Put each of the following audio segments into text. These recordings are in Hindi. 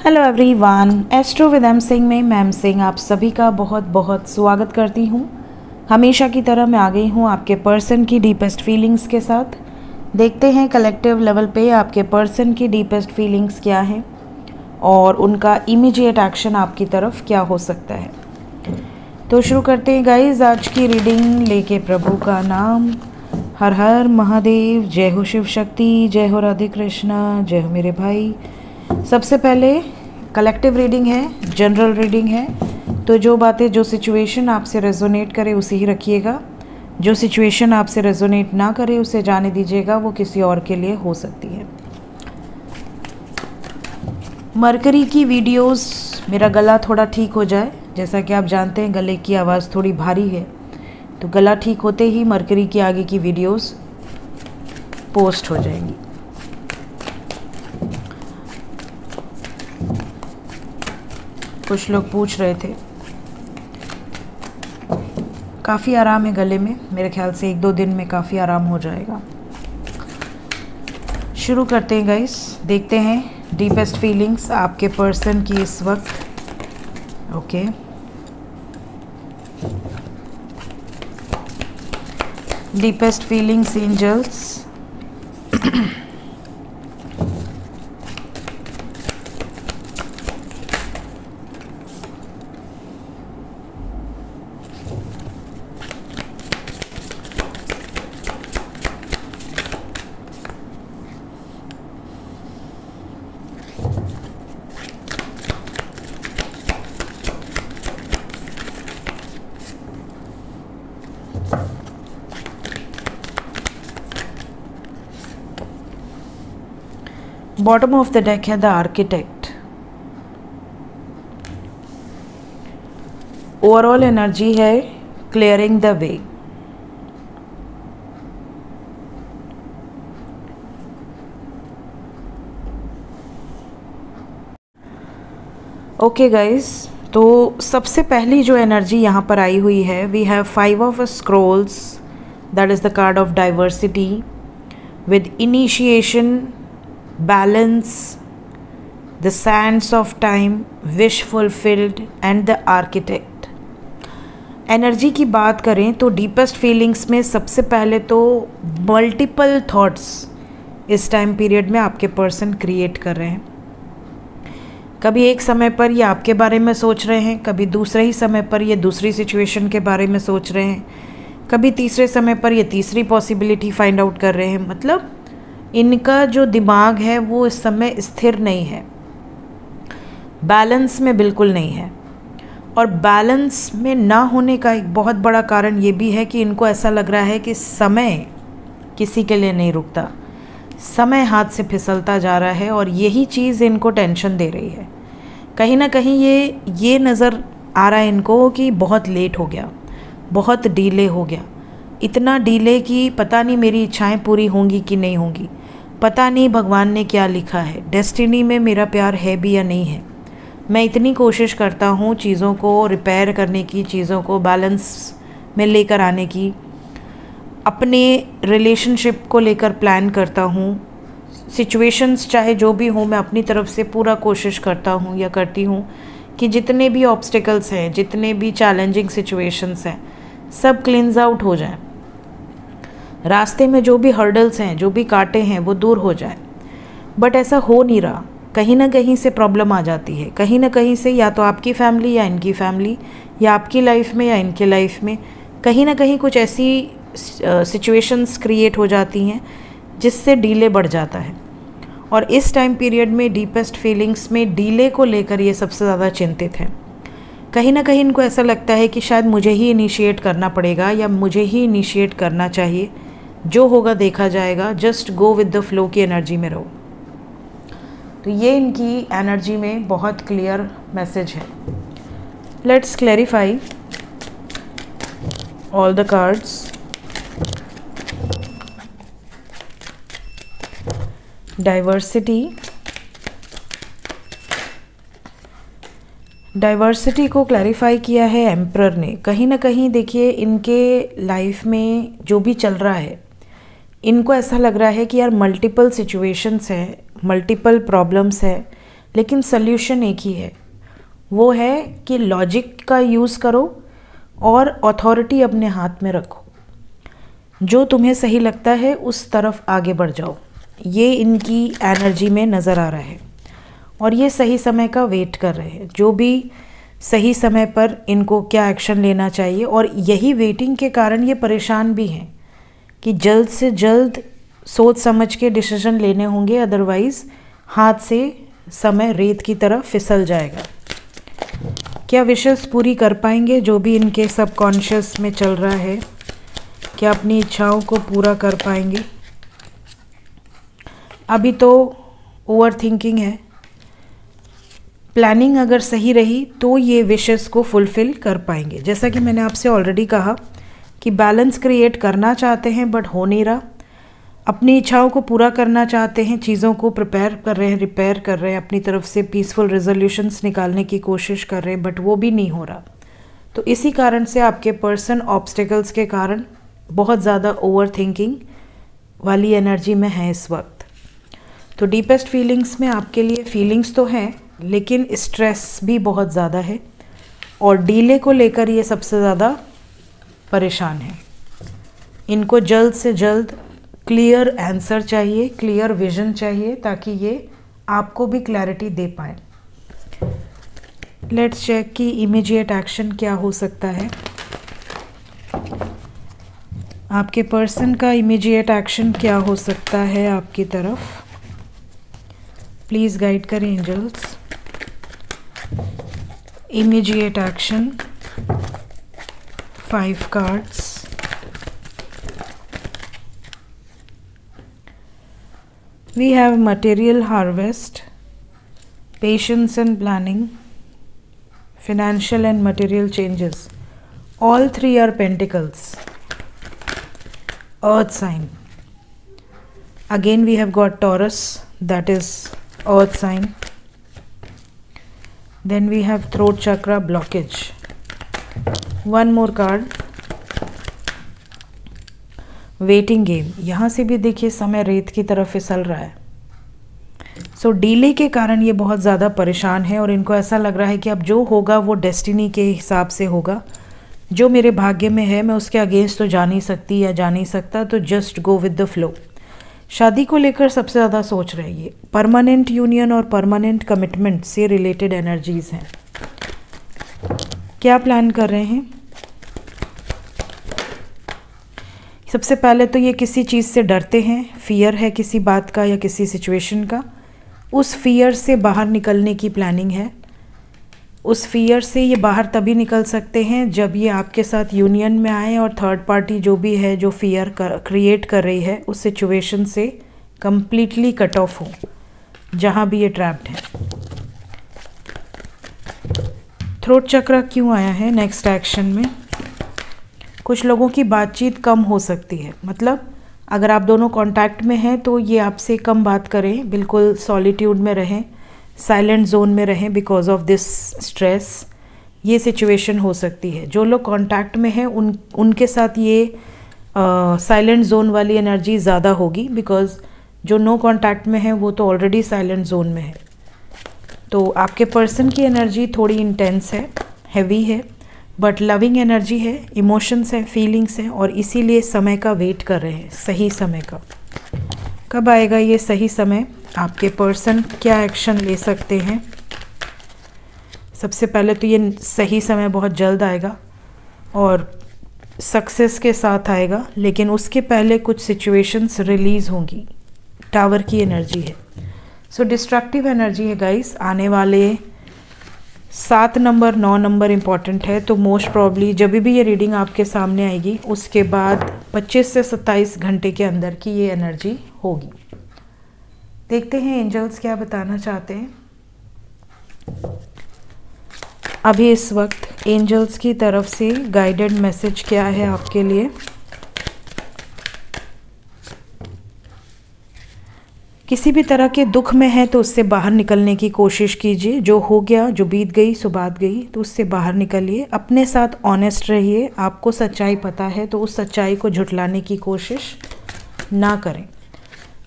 Hello everyone, astro with M Singh में मैम सिंह आप सभी का बहुत बहुत स्वागत करती हूँ। हमेशा की तरह मैं आ गई हूँ आपके पर्सन की डीपेस्ट फीलिंग्स के साथ। देखते हैं कलेक्टिव लेवल पे आपके पर्सन की डीपेस्ट फीलिंग्स क्या हैं और उनका इमीडिएट एक्शन आपकी तरफ क्या हो सकता है। तो शुरू करते हैं गाइज आज की रीडिंग लेके प्रभु का नाम। हर हर महादेव, जय हो शिव शक्ति, जय हो राधे कृष्णा, जय हो मेरे भाई। सबसे पहले कलेक्टिव रीडिंग है, जनरल रीडिंग है, तो जो बातें जो सिचुएशन आपसे रेजोनेट करे उसे ही रखिएगा। जो सिचुएशन आपसे रेजोनेट ना करे उसे जाने दीजिएगा, वो किसी और के लिए हो सकती है। मरकरी की वीडियोस, मेरा गला थोड़ा ठीक हो जाए, जैसा कि आप जानते हैं गले की आवाज़ थोड़ी भारी है, तो गला ठीक होते ही मरकरी की आगे की वीडियोस पोस्ट हो जाएंगी। कुछ लोग पूछ रहे थे, काफ़ी आराम है गले में, मेरे ख्याल से 1-2 दिन में काफ़ी आराम हो जाएगा। शुरू करते हैं गाइस, देखते हैं डीपेस्ट फीलिंग्स आपके पर्सन की इस वक्त। Okay, deepest feelings angels. Bottom of the deck है द आर्किटेक्ट। ओवरऑल एनर्जी है clearing the way. Okay guys, तो सबसे पहली जो एनर्जी यहाँ पर आई हुई है, we have 5 of scrolls, that is the card of diversity with initiation, balance, the sands of time, wish fulfilled and the architect। Energy की बात करें तो डीपेस्ट फीलिंग्स में सबसे पहले तो मल्टीपल थॉट्स इस टाइम पीरियड में आपके पर्सन क्रिएट कर रहे हैं। कभी एक समय पर ये आपके बारे में सोच रहे हैं, कभी दूसरे ही समय पर ये दूसरी सिचुएशन के बारे में सोच रहे हैं, कभी तीसरे समय पर ये तीसरी पॉसिबिलिटी फाइंड आउट कर रहे हैं। मतलब इनका जो दिमाग है वो इस समय स्थिर नहीं है, बैलेंस में बिल्कुल नहीं है। और बैलेंस में ना होने का एक बहुत बड़ा कारण ये भी है कि इनको ऐसा लग रहा है कि समय किसी के लिए नहीं रुकता, समय हाथ से फिसलता जा रहा है और यही चीज़ इनको टेंशन दे रही है। कहीं ना कहीं ये नज़र आ रहा है इनको कि बहुत लेट हो गया, बहुत डीले हो गया, इतना डीले कि पता नहीं मेरी इच्छाएं पूरी होंगी कि नहीं होंगी, पता नहीं भगवान ने क्या लिखा है, डेस्टिनी में मेरा प्यार है भी या नहीं है। मैं इतनी कोशिश करता हूँ चीज़ों को रिपेयर करने की, चीज़ों को बैलेंस में लेकर आने की, अपने रिलेशनशिप को लेकर प्लान करता हूँ, सिचुएशंस चाहे जो भी हो मैं अपनी तरफ से पूरा कोशिश करता हूँ या करती हूँ कि जितने भी ऑब्स्टिकल्स हैं, जितने भी चैलेंजिंग सिचुएशंस हैं, सब क्लींस आउट हो जाएं, रास्ते में जो भी हर्डल्स हैं, जो भी कांटे हैं वो दूर हो जाएं। बट ऐसा हो नहीं रहा, कहीं ना कहीं से प्रॉब्लम आ जाती है, कहीं ना कहीं से, या तो आपकी फैमिली या इनकी फैमिली, या आपकी लाइफ में या इनके लाइफ में, कहीं ना कहीं कुछ ऐसी सिचुएशंस क्रिएट हो जाती हैं जिससे डीले बढ़ जाता है। और इस टाइम पीरियड में डीपेस्ट फीलिंग्स में डीले को लेकर ये सबसे ज़्यादा चिंतित हैं। कहीं ना कहीं इनको ऐसा लगता है कि शायद मुझे ही इनिशिएट करना पड़ेगा या मुझे ही इनिशिएट करना चाहिए, जो होगा देखा जाएगा, just go with the flow की एनर्जी में रहो। तो ये इनकी एनर्जी में बहुत क्लियर मैसेज है। Let's clarify all the cards. Diversity को क्लैरिफाई किया है एम्परर ने। कहीं ना कहीं देखिए इनके लाइफ में जो भी चल रहा है, इनको ऐसा लग रहा है कि यार मल्टीपल सिचुएशंस हैं, मल्टीपल प्रॉब्लम्स है, लेकिन सल्यूशन एक ही है, वो है कि लॉजिक का यूज़ करो और अथॉरिटी अपने हाथ में रखो। जो तुम्हें सही लगता है उस तरफ आगे बढ़ जाओ। ये इनकी एनर्जी में नज़र आ रहा है और ये सही समय का वेट कर रहे हैं, जो भी सही समय पर इनको क्या एक्शन लेना चाहिए। और यही वेटिंग के कारण ये परेशान भी हैं कि जल्द से जल्द सोच समझ के डिसीजन लेने होंगे, अदरवाइज़ हाथ से समय रेत की तरह फिसल जाएगा। क्या विशेष पूरी कर पाएंगे जो भी इनके सबकॉन्शियस में चल रहा है? क्या अपनी इच्छाओं को पूरा कर पाएंगे? अभी तो ओवर थिंकिंग है। प्लानिंग अगर सही रही तो ये विशेष को फुलफ़िल कर पाएंगे। जैसा कि मैंने आपसे ऑलरेडी कहा कि बैलेंस क्रिएट करना चाहते हैं बट हो नहीं रहा। अपनी इच्छाओं को पूरा करना चाहते हैं, चीज़ों को प्रिपेयर कर रहे हैं, रिपेयर कर रहे हैं, अपनी तरफ से पीसफुल रेजोल्यूशंस निकालने की कोशिश कर रहे हैं, बट वो भी नहीं हो रहा। तो इसी कारण से आपके पर्सन ऑब्स्टिकल्स के कारण बहुत ज़्यादा ओवर थिंकिंग वाली एनर्जी में है इस वक्त। तो डीपेस्ट फीलिंग्स में आपके लिए फीलिंग्स तो हैं, लेकिन स्ट्रेस भी बहुत ज़्यादा है और डीले को लेकर ये सबसे ज़्यादा परेशान है। इनको जल्द से जल्द क्लियर आंसर चाहिए, क्लियर विजन चाहिए, ताकि ये आपको भी क्लैरिटी दे पाए। लेट्स चेक कि इमीडिएट एक्शन क्या हो सकता है। आपके पर्सन का इमीडिएट एक्शन क्या हो सकता है आपकी तरफ? प्लीज़ गाइड करें angels. Immediate action, 5 cards. We have material harvest, patience and planning, financial and material changes. All 3 are pentacles. Earth sign. Again we have got Taurus, that is earth sign. Then we have throat chakra blockage. One more card. Waiting game. यहाँ से भी देखिए समय रेत की तरफ फिसल रहा है। सो डीले के कारण ये बहुत ज़्यादा परेशान है और इनको ऐसा लग रहा है कि अब जो होगा वो डेस्टिनी के हिसाब से होगा। जो मेरे भाग्य में है मैं उसके अगेंस्ट तो जा नहीं सकती या जा नहीं सकता, तो just go with the flow. शादी को लेकर सबसे ज़्यादा सोच रहे हैं। ये परमानेंट यूनियन और परमानेंट कमिटमेंट से रिलेटेड एनर्जीज़ हैं। क्या प्लान कर रहे हैं? सबसे पहले तो ये किसी चीज़ से डरते हैं, फियर है किसी बात का या किसी सिचुएशन का। उस फियर से बाहर निकलने की प्लानिंग है। उस फियर से ये बाहर तभी निकल सकते हैं जब ये आपके साथ यूनियन में आए और थर्ड पार्टी जो भी है जो फियर क्रिएट कर रही है उस सिचुएशन से कम्प्लीटली कट ऑफ हो जहाँ भी ये ट्रैप्ड है। थ्रोट चक्र क्यों आया है नेक्स्ट एक्शन में? कुछ लोगों की बातचीत कम हो सकती है, मतलब अगर आप दोनों कांटेक्ट में हैं तो ये आपसे कम बात करें, बिल्कुल सॉलिट्यूड में रहें, साइलेंट जोन में रहें बिकॉज ऑफ दिस स्ट्रेस। ये सिचुएशन हो सकती है। जो लोग कांटेक्ट में हैं उनके साथ ये साइलेंट जोन वाली एनर्जी ज़्यादा होगी, बिकॉज जो नो कांटेक्ट में है वो तो ऑलरेडी साइलेंट जोन में है। तो आपके पर्सन की एनर्जी थोड़ी इंटेंस है, हैवी है, बट लविंग एनर्जी है, इमोशंस है, फीलिंग्स हैं और इसीलिए समय का वेट कर रहे हैं, सही समय का। कब आएगा ये सही समय? आपके पर्सन क्या एक्शन ले सकते हैं? सबसे पहले तो ये सही समय बहुत जल्द आएगा और सक्सेस के साथ आएगा, लेकिन उसके पहले कुछ सिचुएशंस रिलीज़ होंगी। टावर की एनर्जी है, सो डिस्ट्रक्टिव एनर्जी है गाइस। आने वाले 7 नंबर 9 नंबर इम्पॉर्टेंट है, तो मोस्ट प्रॉब्ली जब भी ये रीडिंग आपके सामने आएगी उसके बाद 25 से 27 घंटे के अंदर की ये एनर्जी होगी। देखते हैं एंजल्स क्या बताना चाहते हैं। अभी इस वक्त एंजल्स की तरफ से गाइडेड मैसेज क्या है आपके लिए? किसी भी तरह के दुख में है तो उससे बाहर निकलने की कोशिश कीजिए। जो हो गया, जो बीत गई सो बात गई, तो उससे बाहर निकलिए। अपने साथ ऑनेस्ट रहिए। आपको सच्चाई पता है तो उस सच्चाई को झुठलाने की कोशिश ना करें।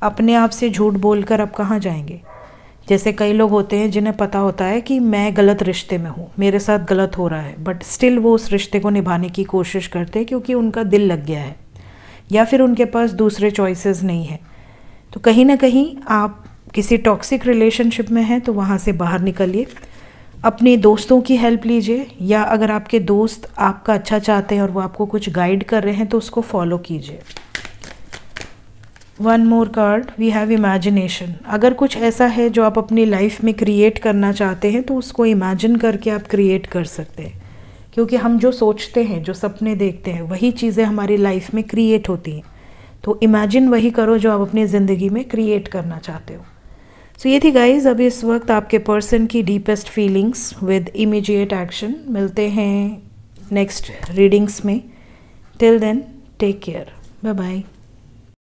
अपने आप से झूठ बोलकर अब कहाँ जाएंगे? जैसे कई लोग होते हैं जिन्हें पता होता है कि मैं गलत रिश्ते में हूँ, मेरे साथ गलत हो रहा है, बट स्टिल वो उस रिश्ते को निभाने की कोशिश करते हैं क्योंकि उनका दिल लग गया है या फिर उनके पास दूसरे चॉइसेस नहीं है। तो कहीं ना कहीं आप किसी टॉक्सिक रिलेशनशिप में हैं तो वहाँ से बाहर निकलिए, अपने दोस्तों की हेल्प लीजिए, या अगर आपके दोस्त आपका अच्छा चाहते हैं और वो आपको कुछ गाइड कर रहे हैं तो उसको फॉलो कीजिए। One more card, we have imagination. अगर कुछ ऐसा है जो आप अपनी लाइफ में क्रिएट करना चाहते हैं तो उसको इमेजिन करके आप क्रिएट कर सकते हैं, क्योंकि हम जो सोचते हैं, जो सपने देखते हैं, वही चीज़ें हमारी लाइफ में क्रिएट होती हैं। तो इमेजिन वही करो जो आप अपनी ज़िंदगी में क्रिएट करना चाहते हो। सो ये थी गाइज अभी इस वक्त आपके पर्सन की deepest feelings with immediate action. मिलते हैं नेक्स्ट रीडिंग्स में। Till then take care, bye bye.